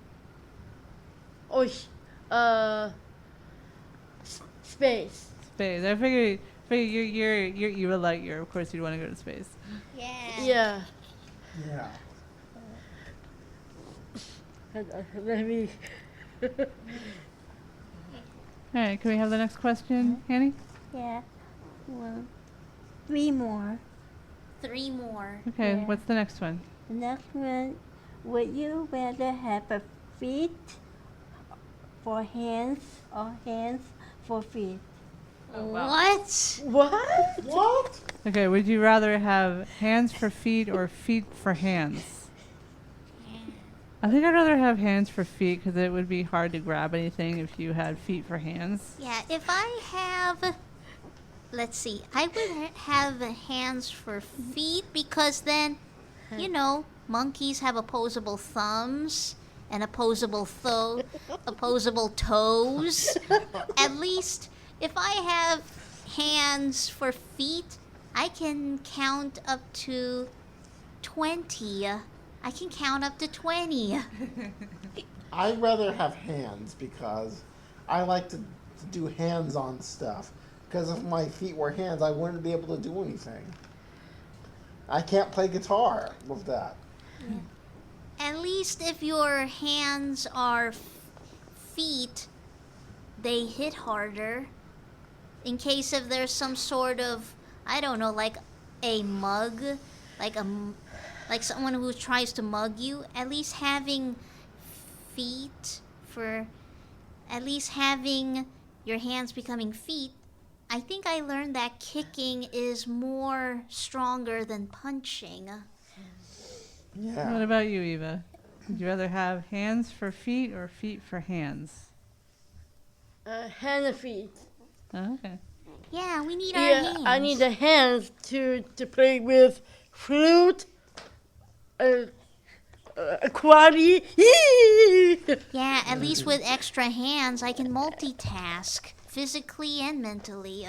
Space. Space. I figure you're Eva Lightyear. Of course, you'd want to go to space. Yeah. Yeah. Let me. All right, can we have the next question, Annie? Yeah. Well, 3 more. 3 more. Okay, Yeah. what's the next one? The next one, would you rather have a feet for hands or hands for feet? What? What? Okay, would you rather have hands for feet or feet for hands? I think I'd rather have hands for feet because it would be hard to grab anything if you had feet for hands. Yeah, if I have, let's see, I would have hands for feet because then, you know, monkeys have opposable thumbs and opposable toes. At least if I have hands for feet, I can count up to 20. I can count up to 20. I'd rather have hands because I like to do hands-on stuff. Because if my feet were hands, I wouldn't be able to do anything. I can't play guitar with that. At least if your hands are feet, they hit harder. In case if there's some sort of, I don't know, like a mug, like someone who tries to mug you, at least having your hands becoming feet, I think I learned that kicking is more stronger than punching. Yeah. What about you, Eva? Would you rather have hands for feet or feet for hands? Hand and feet. Oh, okay. Yeah, we need our Yeah, hands. I need the hands to play with flute, quaddy. Yeah, at least with extra hands, I can multitask physically and mentally.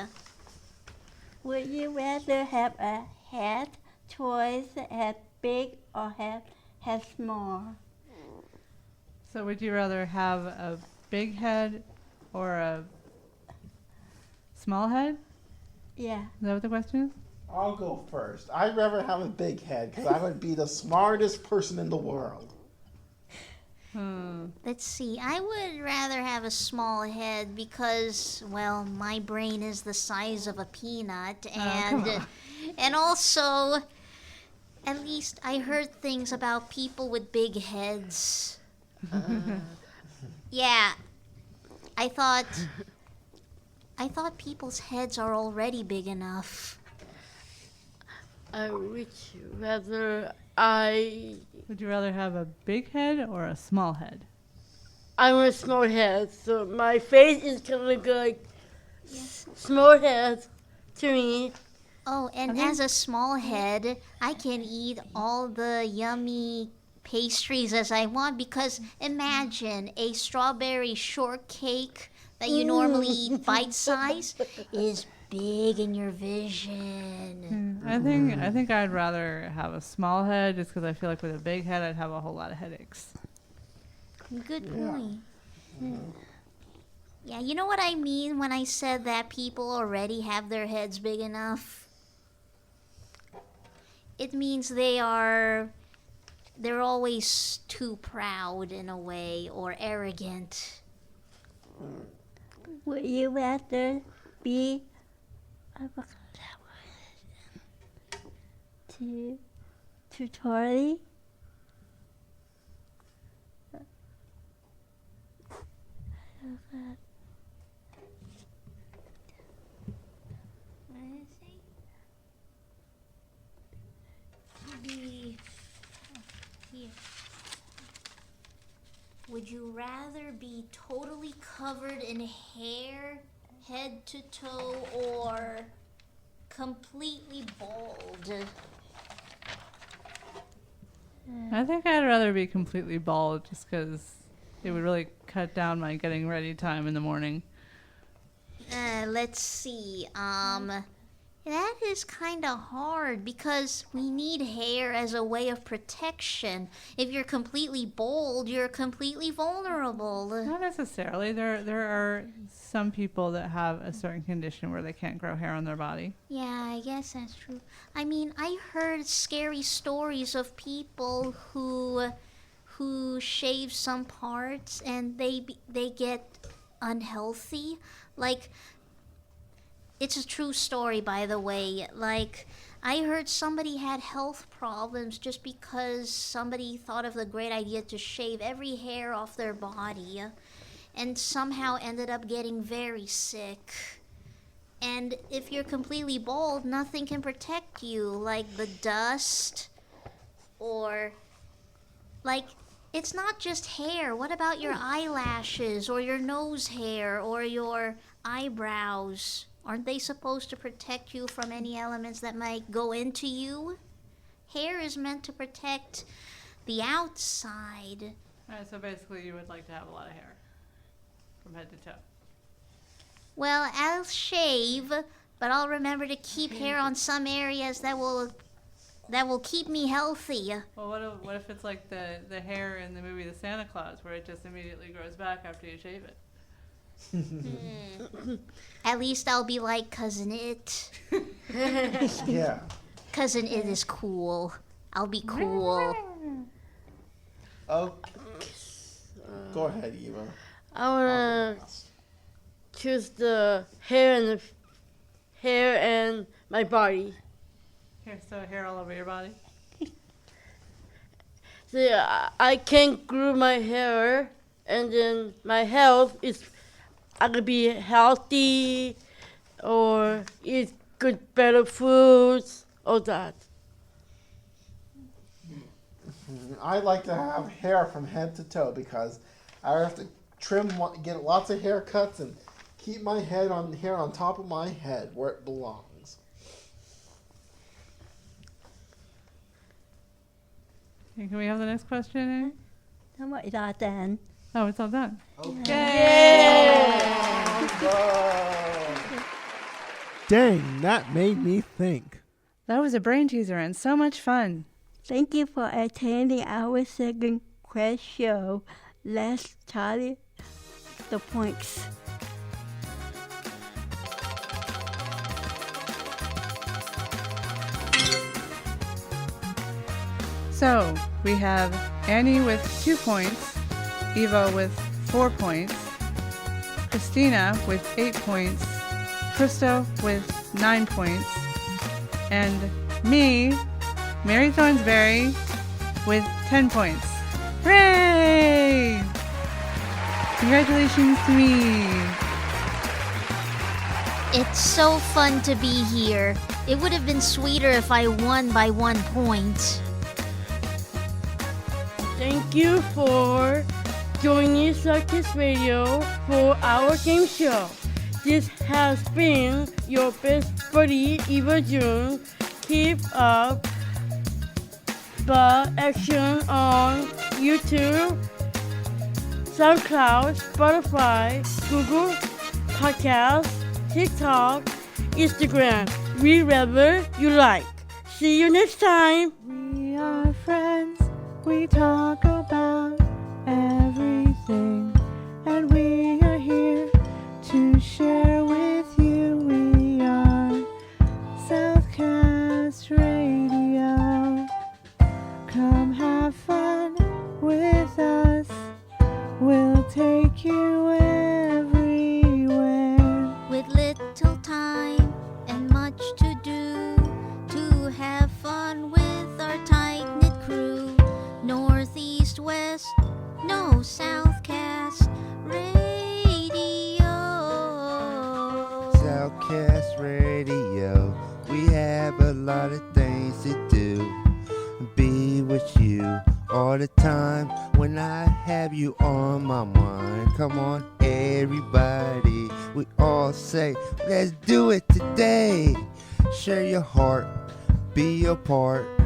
Would you rather have a head toys have big or have small? So would you rather have a big head or a small head? Yeah. Is that what the question is? I'll go first. I'd rather have a big head because I would be the smartest person in the world. Let's see, I would rather have a small head because, well, my brain is the size of a peanut, and also, at least I heard things about people with big heads. Yeah, I thought people's heads are already big enough. Would you rather have a big head or a small head? I'm a small head, so my face is gonna look like small head to me. Oh, and as a small head, I can eat all the yummy pastries as I want because imagine a strawberry shortcake that you normally eat bite size is big in your vision. I think I'd rather have a small head just because I feel like with a big head I'd have a whole lot of headaches. Good point. Yeah, you know what I mean when I said that people already have their heads big enough? It means they're always too proud in a way or arrogant. Would you rather be tutorial? would you rather be totally covered in hair, head to toe, or completely bald? I think I'd rather be completely bald just because it would really cut down my getting ready time in the morning. Let's see. That is kind of hard because we need hair as a way of protection. If you're completely bald, you're completely vulnerable. Not necessarily. There are some people that have a certain condition where they can't grow hair on their body. Yeah, I guess that's true. I mean, I heard scary stories of people who shave some parts and they get unhealthy. Like, it's a true story, by the way. Like, I heard somebody had health problems just because somebody thought of the great idea to shave every hair off their body and somehow ended up getting very sick. And if you're completely bald, nothing can protect you, like the dust or, like, it's not just hair. What about your eyelashes or your nose hair or your eyebrows? Aren't they supposed to protect you from any elements that might go into you? Hair is meant to protect the outside. All right, so basically you would like to have a lot of hair from head to toe. Well, I'll shave, but I'll remember to keep hair on some areas that will keep me healthy. Well, what if it's like the hair in the movie The Santa Claus, where it just immediately grows back after you shave it? At least I'll be like Cousin It. Yeah. Cousin It is cool. I'll be cool. Oh. Go ahead, Eva. I wanna choose the hair and my body. Hair all over your body? See, I can grow my hair, and then my health is, I could be healthy, or eat good, better foods, all that. I like to have hair from head to toe because I have to get lots of haircuts and keep my hair on top of my head where it belongs. Can we have the next question, It's all done. Oh, it's all done. Okay. Dang, that made me think. That was a brain teaser and so much fun. Thank you for attending our second quest show. Let's tally the points. So, we have Annie with 2 points, Eva with 4 points, Christina with 8 points, Krista with 9 points, and me, Mary Thornsberry, with 10 points. Hooray! Congratulations to me! It's so fun to be here. It would have been sweeter if I won by 1 point. Thank you for joining Southcast Radio for our game show. This has been your best buddy, Eva June. Keep up the action on YouTube, SoundCloud, Spotify, Google Podcasts, TikTok, Instagram, wherever you like. See you next time. We are friends, we talk about everything, and we are here to share with you. We are Southcast Radio. Come have fun with us, we'll take you everywhere. With little time and much to do, to have fun with our tight-knit crew. Northeast, west, no Southcast Radio. Southcast Radio, we have a lot of things to do. Be with you all the time when I have you you on my mind. Come on, everybody. We all say, let's do it today. Share your heart, be a part.